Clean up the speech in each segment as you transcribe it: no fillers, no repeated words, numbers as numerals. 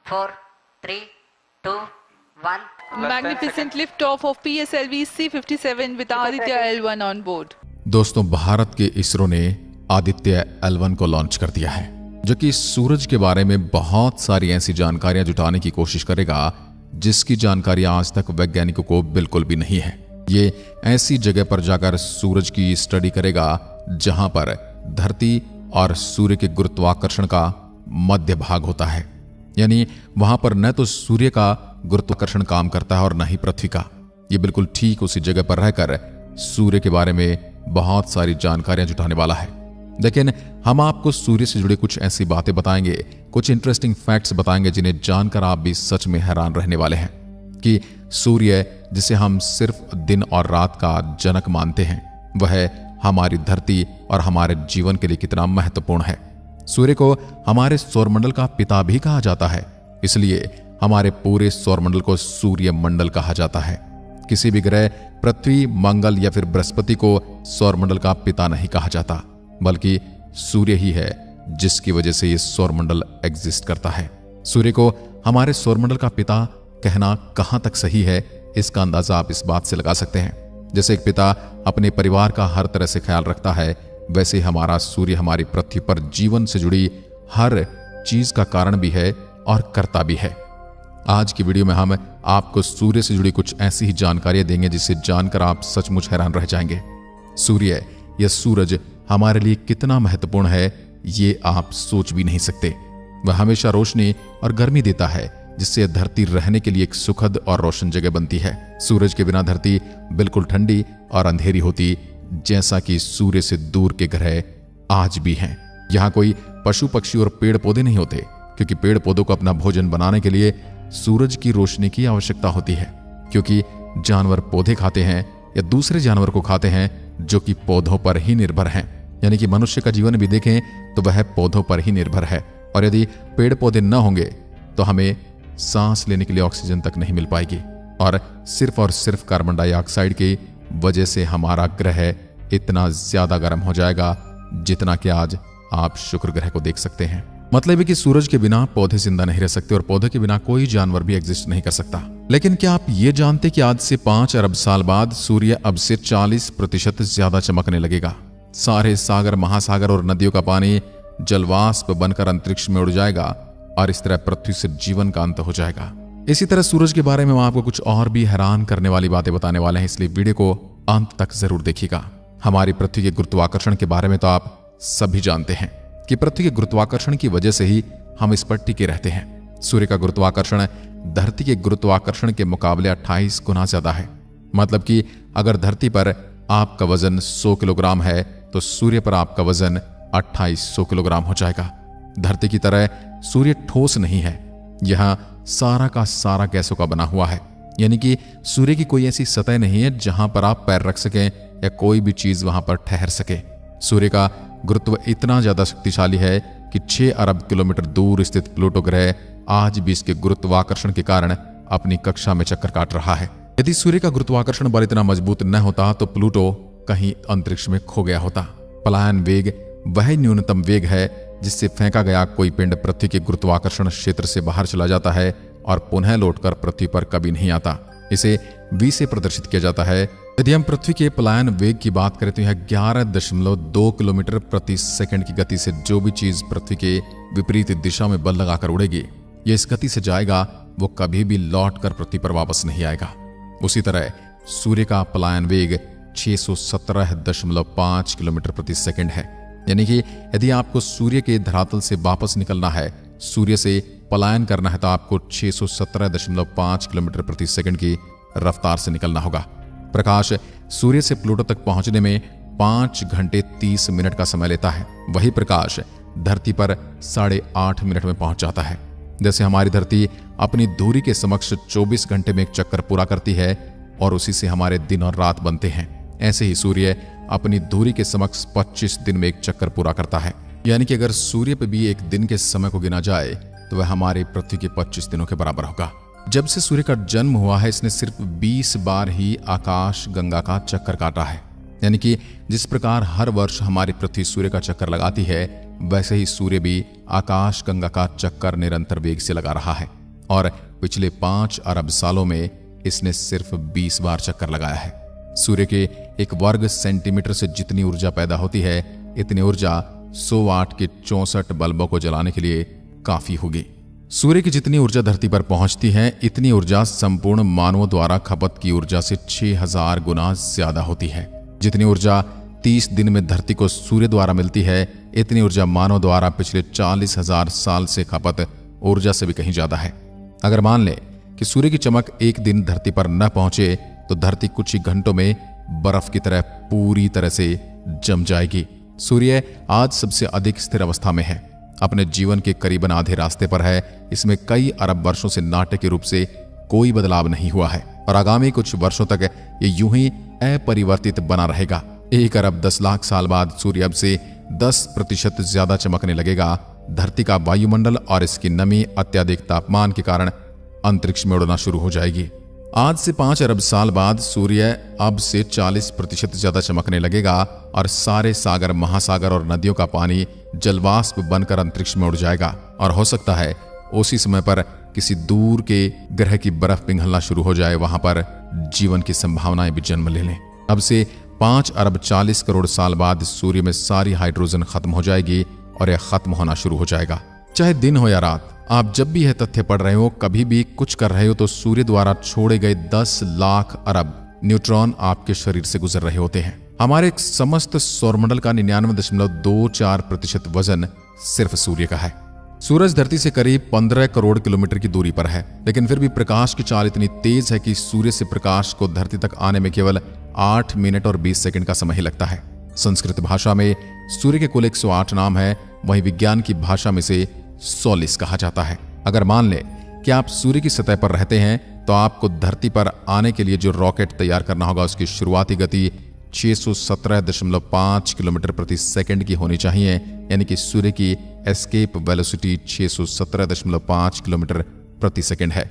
4, 3, 2, 1. Magnificent liftoff of PSLV C-57 with Aditya L1 on board. दोस्तों, भारत के इसरो ने Aditya L1 को लॉन्च कर दिया है, जो कि सूरज के बारे में बहुत सारी ऐसी जानकारियां जुटाने की कोशिश करेगा जिसकी जानकारी आज तक वैज्ञानिकों को बिल्कुल भी नहीं है। ये ऐसी जगह पर जाकर सूरज की स्टडी करेगा जहां पर धरती और सूर्य के गुरुत्वाकर्षण का मध्य भाग होता है, यानी वहां पर न तो सूर्य का गुरुत्वाकर्षण काम करता है और न ही पृथ्वी का। ये बिल्कुल ठीक उसी जगह पर रहकर सूर्य के बारे में बहुत सारी जानकारियां जुटाने वाला है। लेकिन हम आपको सूर्य से जुड़े कुछ ऐसी बातें बताएंगे, कुछ इंटरेस्टिंग फैक्ट्स बताएंगे जिन्हें जानकर आप भी सच में हैरान रहने वाले हैं कि सूर्य, जिसे हम सिर्फ दिन और रात का जनक मानते हैं, वह हमारी धरती और हमारे जीवन के लिए कितना महत्वपूर्ण है। सूर्य को हमारे सौरमंडल का पिता भी कहा जाता है, इसलिए हमारे पूरे सौरमंडल को सूर्य मंडल कहा जाता है। किसी भी ग्रह पृथ्वी, मंगल या फिर बृहस्पति को सौरमंडल का पिता नहीं कहा जाता, बल्कि सूर्य ही है जिसकी वजह से ये सौरमंडल एग्जिस्ट करता है। सूर्य को हमारे सौरमंडल का पिता कहना कहां तक सही है, इसका अंदाजा आप इस बात से लगा सकते हैं। जैसे एक पिता अपने परिवार का हर तरह से ख्याल रखता है, वैसे हमारा सूर्य हमारी पृथ्वी पर जीवन से जुड़ी हर चीज का कारण भी है और कर्ता भी है। आज की वीडियो में हम आपको सूर्य से जुड़ी कुछ ऐसी ही जानकारियां देंगे जिसे जानकर आप सचमुच हैरान रह जाएंगे। सूर्य या सूरज हमारे लिए कितना महत्वपूर्ण है, ये आप सोच भी नहीं सकते। वह हमेशा रोशनी और गर्मी देता है, जिससे धरती रहने के लिए एक सुखद और रोशन जगह बनती है। सूरज के बिना धरती बिल्कुल ठंडी और अंधेरी होती, जैसा कि सूर्य से दूर के ग्रह आज भी हैं। यहाँ कोई पशु पक्षी और पेड़ पौधे नहीं होते, क्योंकि पेड़ पौधों को अपना भोजन बनाने के लिए सूरज की रोशनी की आवश्यकता होती है। क्योंकि जानवर पौधे खाते हैं या दूसरे जानवर को खाते हैं जो कि पौधों पर ही निर्भर हैं, यानी कि मनुष्य का जीवन भी देखें तो वह पौधों पर ही निर्भर है। और यदि पेड़ पौधे न होंगे तो हमें सांस लेने के लिए ऑक्सीजन तक नहीं मिल पाएगी, और सिर्फ कार्बन डाइऑक्साइड की वजह से हमारा ग्रह इतना ज्यादा गर्म हो जाएगा जितना कि आज आप शुक्र ग्रह को देख सकते हैं। मतलब है कि सूरज के बिना पौधे जिंदा नहीं रह सकते और पौधे के बिना कोई जानवर भी एग्जिस्ट नहीं कर सकता। लेकिन क्या आप ये जानते कि आज से 5 अरब साल बाद सूर्य अब से 40% ज्यादा चमकने लगेगा। सारे सागर, महासागर और नदियों का पानी जलवाष्प बनकर अंतरिक्ष में उड़ जाएगा और इस तरह पृथ्वी से जीवन का अंत हो जाएगा। इसी तरह सूरज के बारे में हम आपको कुछ और भी हैरान करने वाली बातें बताने वाले हैं, इसलिए वीडियो को अंत तक जरूर देखिएगा। हमारी पृथ्वी के गुरुत्वाकर्षण के बारे में तो आप सभी जानते हैं कि पृथ्वी के गुरुत्वाकर्षण की वजह से ही हम इस पर टिके रहते हैं। सूर्य का गुरुत्वाकर्षण धरती के गुरुत्वाकर्षण के मुकाबले 28 गुना ज्यादा है। मतलब कि अगर धरती पर आपका वजन 100 किलोग्राम है तो सूर्य पर आपका वजन 2800 किलोग्राम हो जाएगा। धरती की तरह सूर्य ठोस नहीं है, यह सारा का सारा गैसों का बना हुआ है, यानी कि सूर्य की कोई ऐसी सतह नहीं है जहां पर आप पैर रख सकें या कोई भी चीज वहां पर ठहर सके। सूर्य का गुरुत्व इतना ज्यादा शक्तिशाली है कि 6 अरब किलोमीटर दूर स्थित प्लूटो ग्रह आज भी इसके गुरुत्वाकर्षण के कारण अपनी कक्षा में चक्कर काट रहा है। यदि सूर्य का गुरुत्वाकर्षण बल इतना मजबूत न होता तो प्लूटो कहीं अंतरिक्ष में खो गया होता। पलायन वेग वह न्यूनतम वेग है जिससे फेंका गया कोई पिंड पृथ्वी के गुरुत्वाकर्षण क्षेत्र से बाहर चला जाता है और पुनः लौटकर पृथ्वी पर कभी नहीं आता। इसे v से प्रदर्शित किया जाता है। यदि हम पृथ्वी के पलायन वेग की बात करें तो यह 11.2 किलोमीटर प्रति सेकंड की गति से जो भी चीज पृथ्वी के विपरीत दिशा में बल लगाकर उड़ेगी, यह इस गति से जाएगा, वो कभी भी लौट कर पृथ्वी पर वापस नहीं आएगा। उसी तरह सूर्य का पलायन वेग 617.5 किलोमीटर प्रति सेकंड है, यानी कि यदि आपको सूर्य के धरातल से वापस निकलना है, सूर्य से पलायन करना है, तो आपको 617.5 किलोमीटर प्रति सेकंड की रफ्तार से निकलना होगा। प्रकाश सूर्य से प्लूटो तक पहुंचने में 5 घंटे 30 मिनट का समय लेता है। वही प्रकाश धरती पर 8.5 मिनट में पहुंच जाता है। जैसे हमारी धरती अपनी दूरी के समक्ष 24 घंटे में एक चक्कर पूरा करती है और उसी से हमारे दिन और रात बनते हैं, ऐसे ही सूर्य अपनी दूरी के समक्ष 25 दिन में एक चक्कर पूरा करता है। यानी कि अगर सूर्य पर भी एक दिन के समय को गिना जाए तो वह हमारी पृथ्वी के 25 दिनों के बराबर होगा। जब से सूर्य का जन्म हुआ है, इसने सिर्फ 20 बार ही आकाश गंगा का चक्कर काटा है। यानी कि जिस प्रकार हर वर्ष हमारी पृथ्वी सूर्य का चक्कर लगाती है, वैसे ही सूर्य भी आकाश गंगा का चक्कर निरंतर वेग से लगा रहा है। और पिछले 5 अरब सालों में इसने सिर्फ 20 बार चक्कर लगाया है। सूर्य के 1 वर्ग सेंटीमीटर से जितनी ऊर्जा पैदा होती है, इतनी ऊर्जा 100 वाट के 64 बल्बों को जलाने के लिए काफी होगी। सूर्य की जितनी ऊर्जा धरती पर पहुंचती है, इतनी ऊर्जा संपूर्ण मानवों द्वारा खपत की ऊर्जा से 6000 गुना ज्यादा होती है। जितनी ऊर्जा 30 दिन में धरती को सूर्य द्वारा मिलती है, इतनी ऊर्जा मानव द्वारा पिछले 40,000 साल से खपत ऊर्जा से भी कहीं ज्यादा है। अगर मान ले कि सूर्य की चमक एक दिन धरती पर न पहुंचे तो धरती कुछ ही घंटों में बर्फ की तरह पूरी तरह से जम जाएगी। सूर्य आज सबसे अधिक स्थिर अवस्था में है, अपने जीवन के करीबन आधे रास्ते पर है। इसमें कई अरब वर्षों से नाट्य रूप से कोई बदलाव नहीं हुआ है और आगामी कुछ वर्षों तक ये यूं ही अपरिवर्तित बना रहेगा। 1 अरब 10 लाख साल बाद सूर्य अब से 10% ज्यादा चमकने लगेगा। धरती का वायुमंडल और इसकी नमी अत्यधिक तापमान के कारण अंतरिक्ष में उड़ना शुरू हो जाएगी। आज से 5 अरब साल बाद सूर्य अब से 40% ज्यादा चमकने लगेगा और सारे सागर, महासागर और नदियों का पानी जलवाष्प बनकर अंतरिक्ष में उड़ जाएगा। और हो सकता है उसी समय पर किसी दूर के ग्रह की बर्फ पिघलना शुरू हो जाए, वहां पर जीवन की संभावनाएं भी जन्म ले लें। अब से 5 अरब 40 करोड़ साल बाद सूर्य में सारी हाइड्रोजन खत्म हो जाएगी और यह खत्म होना शुरू हो जाएगा। चाहे दिन हो या रात, आप जब भी यह तथ्य पढ़ रहे हो, कभी भी कुछ कर रहे हो, तो सूर्य द्वारा छोड़े गए 10 लाख अरब न्यूट्रॉन आपके शरीर से गुजर रहे होते हैं। हमारे समस्त सौरमंडल का 99.24% वजन सिर्फ सूर्य का है। सूरज धरती से करीब 15 करोड़ किलोमीटर की दूरी पर है, लेकिन फिर भी प्रकाश की चाल इतनी तेज है कि सूर्य से प्रकाश को धरती तक आने में केवल 8 मिनट और 20 सेकंड का समय ही लगता है। संस्कृत भाषा में सूर्य के कुल 108 नाम है, वहीं विज्ञान की भाषा में से सोलिस कहा जाता है। अगर मान ले कि आप सूर्य की सतह पर रहते हैं, तो आपको धरती पर आने के लिए जो रॉकेट तैयार करना होगा, उसकी शुरुआती गति 617.5 किलोमीटर प्रति सेकंड की होनी चाहिए, यानी कि सूर्य की एस्केप वेलोसिटी 617.5 किलोमीटर प्रति सेकंड है।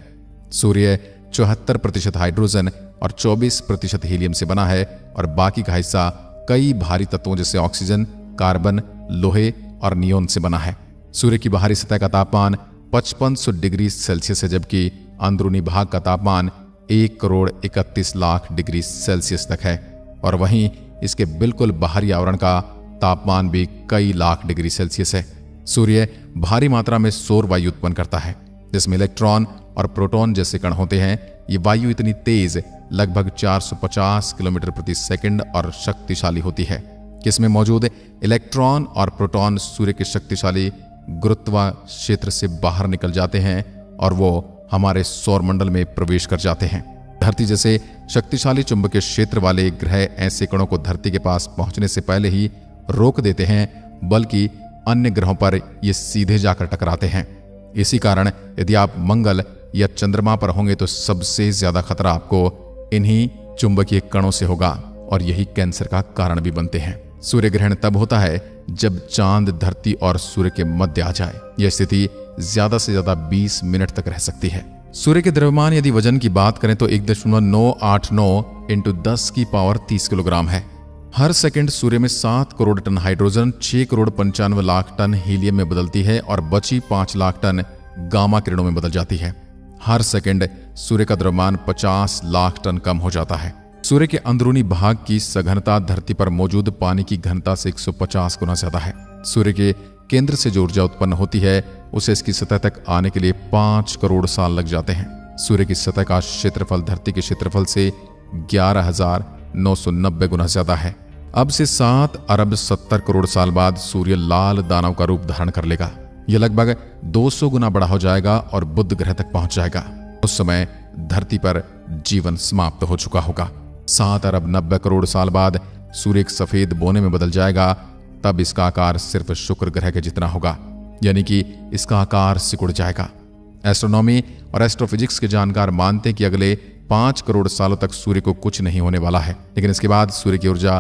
सूर्य 74% हाइड्रोजन और 24% हीलियम से बना है और बाकी का हिस्सा कई भारी तत्वों जैसे ऑक्सीजन, कार्बन, लोहे और नियोन से बना है। सूर्य की बाहरी सतह का तापमान 5500 डिग्री सेल्सियस है, जबकि अंदरूनी भाग का तापमान 1,31,00,000 डिग्री सेल्सियस तक है और वहीं इसके बिल्कुल बाहरी आवरण का तापमान भी कई लाख डिग्री सेल्सियस है। सूर्य भारी मात्रा में सौर वायु उत्पन्न करता है, जिसमें इलेक्ट्रॉन और प्रोटॉन जैसे कण होते हैं। ये वायु इतनी तेज, लगभग 450 किलोमीटर प्रति सेकंड और शक्तिशाली होती है कि इसमें मौजूद इलेक्ट्रॉन और प्रोटॉन सूर्य के शक्तिशाली गुरुत्वाकर्षण से बाहर निकल जाते हैं और वो हमारे सौरमंडल में प्रवेश कर जाते हैं। धरती जैसे शक्तिशाली चुंबकीय क्षेत्र वाले ग्रह ऐसे कणों को धरती के पास पहुंचने से पहले ही रोक देते हैं, बल्कि अन्य ग्रहों पर ये सीधे जाकर टकराते हैं। इसी कारण यदि आप मंगल या चंद्रमा पर होंगे तो सबसे ज्यादा खतरा आपको इन्हीं चुंबकीय कणों से होगा और यही कैंसर का कारण भी बनते हैं। सूर्य ग्रहण तब होता है जब चांद धरती और सूर्य के मध्य आ जाए। यह स्थिति ज्यादा से ज्यादा 20 मिनट तक रह सकती है। सूर्य के द्रव्यमान यदि वजन की बात करें तो 1.989 × 10 की पावर 30 किलोग्राम है। हर सेकंड सूर्य में 7 crore ton hydrogen, 6 crore 95 lakh ton helium में बदलती है और बची 5 लाख टन गामा किरणों में बदल जाती है। हर सेकंड सूर्य का द्रव्यमान 50 लाख टन कम हो जाता है। सूर्य के अंदरूनी भाग की सघनता धरती पर मौजूद पानी की घनता से 150 गुना ज्यादा है। सूर्य के केंद्र से जो ऊर्जा उत्पन्न होती है उसे इसकी सतह तक आने के लिए 5 करोड़ साल लग जाते हैं। सूर्य की सतह का क्षेत्रफल धरती के क्षेत्रफल से 11,990 गुना ज्यादा है। अब से 7 अरब 70 करोड़ साल बाद सूर्य लाल दानव का रूप धारण कर लेगा। यह लगभग 200 गुना बड़ा हो जाएगा और बुध ग्रह तक पहुंच जाएगा। उस समय धरती पर जीवन समाप्त हो चुका होगा। 7 अरब 90 करोड़ साल बाद सूर्य एक सफेद बोने में बदल जाएगा। तब इसका आकार सिर्फ शुक्र ग्रह के जितना होगा, यानी कि इसका आकार सिकुड़ जाएगा। एस्ट्रोनॉमी और एस्ट्रोफिजिक्स के जानकार मानते हैं कि अगले 5 करोड़ सालों तक सूर्य को कुछ नहीं होने वाला है, लेकिन इसके बाद सूर्य की ऊर्जा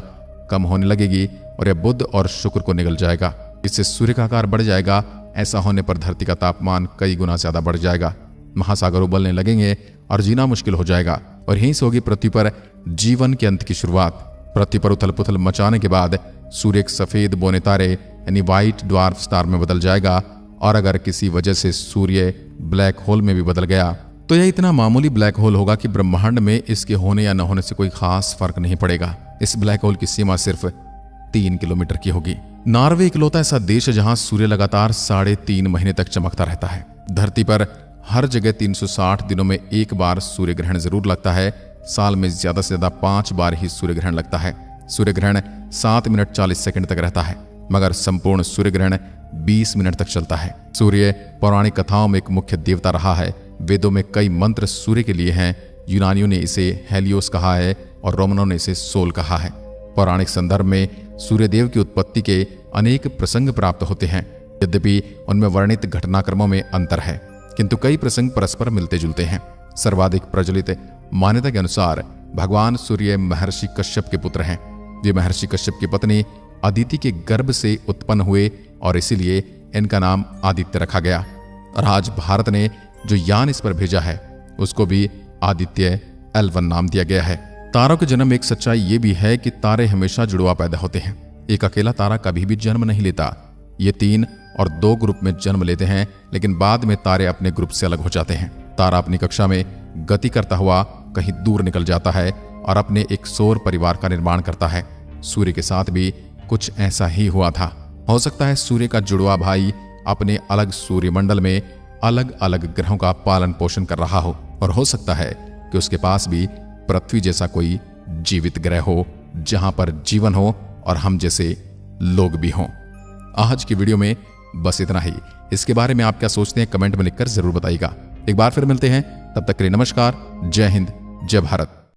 कम होने लगेगी और यह बुध और शुक्र को निगल जाएगा। इससे सूर्य का आकार बढ़ जाएगा। ऐसा होने पर धरती का तापमान कई गुना ज्यादा बढ़ जाएगा, महासागर उबलने लगेंगे और जीना मुश्किल हो जाएगा और यहीं से होगी पृथ्वी पर जीवन के अंत की शुरुआत। पृथ्वी पर उथल पुथल मचाने के बाद सूर्य एक सफेद बोने तारे यानी व्हाइट ड्वार्फ स्टार में बदल जाएगा और अगर किसी वजह से सूर्य ब्लैक होल में भी बदल गया तो यह इतना मामूली ब्लैक होल होगा कि ब्रह्मांड में इसके होने या न होने से कोई खास फर्क नहीं पड़ेगा। इस ब्लैक होल की सीमा सिर्फ 3 किलोमीटर की होगी। नॉर्वे इकलौता ऐसा देश है जहां सूर्य लगातार 3.5 महीने तक चमकता रहता है। धरती पर हर जगह 360 दिनों में एक बार सूर्य ग्रहण जरूर लगता है। साल में ज्यादा से ज्यादा 5 बार ही सूर्य ग्रहण लगता है। सूर्य ग्रहण 7 मिनट 40 सेकंड तक रहता है, मगर संपूर्ण सूर्य ग्रहण 20 मिनट तक चलता है। सूर्य पौराणिक कथाओं में एक मुख्य देवता रहा है। वेदों में कई मंत्र सूर्य के लिए हैं। यूनानियों ने इसे हेलियोस कहा है और रोमनों ने इसे सोल कहा है। पौराणिक संदर्भ में सूर्यदेव की उत्पत्ति के अनेक प्रसंग प्राप्त होते हैं। यद्यपि उनमें वर्णित घटनाक्रमों में अंतर है, किंतु कई प्रसंग परस्पर मिलते जुलते हैं। सर्वाधिक प्रचलित मान्यता के अनुसार भगवान सूर्य महर्षि कश्यप के पुत्र हैं। वे महर्षि कश्यप की पत्नी अदिति के गर्भ से उत्पन्न हुए और इसीलिए इनका नाम आदित्य रखा गया। और आज भारत ने जो यान इस पर भेजा है उसको भी आदित्य L1 नाम दिया गया है। तारों के जन्म एक सच्चाई ये भी है कि तारे हमेशा जुड़वा पैदा होते हैं। एक अकेला तारा कभी भी जन्म नहीं लेता। ये 3 और 2 ग्रुप में जन्म लेते हैं, लेकिन बाद में तारे अपने ग्रुप से अलग हो जाते हैं। तारा अपनी कक्षा में गति करता हुआ कहीं दूर निकल जाता है और अपने एक सौर परिवार का निर्माण करता है। सूर्य के साथ भी कुछ ऐसा ही हुआ था। हो सकता है सूर्य का जुड़वा भाई अपने अलग सूर्यमंडल में अलग अलग ग्रहों का पालन पोषण कर रहा हो, और हो सकता है कि उसके पास भी पृथ्वी जैसा कोई जीवित ग्रह हो जहां पर जीवन हो और हम जैसे लोग भी हों। आज की वीडियो में बस इतना ही। इसके बारे में आप क्या सोचते हैं कमेंट में लिखकर जरूर बताइएगा। एक बार फिर मिलते हैं, तब तक के लिए नमस्कार, जय हिंद, जय भारत।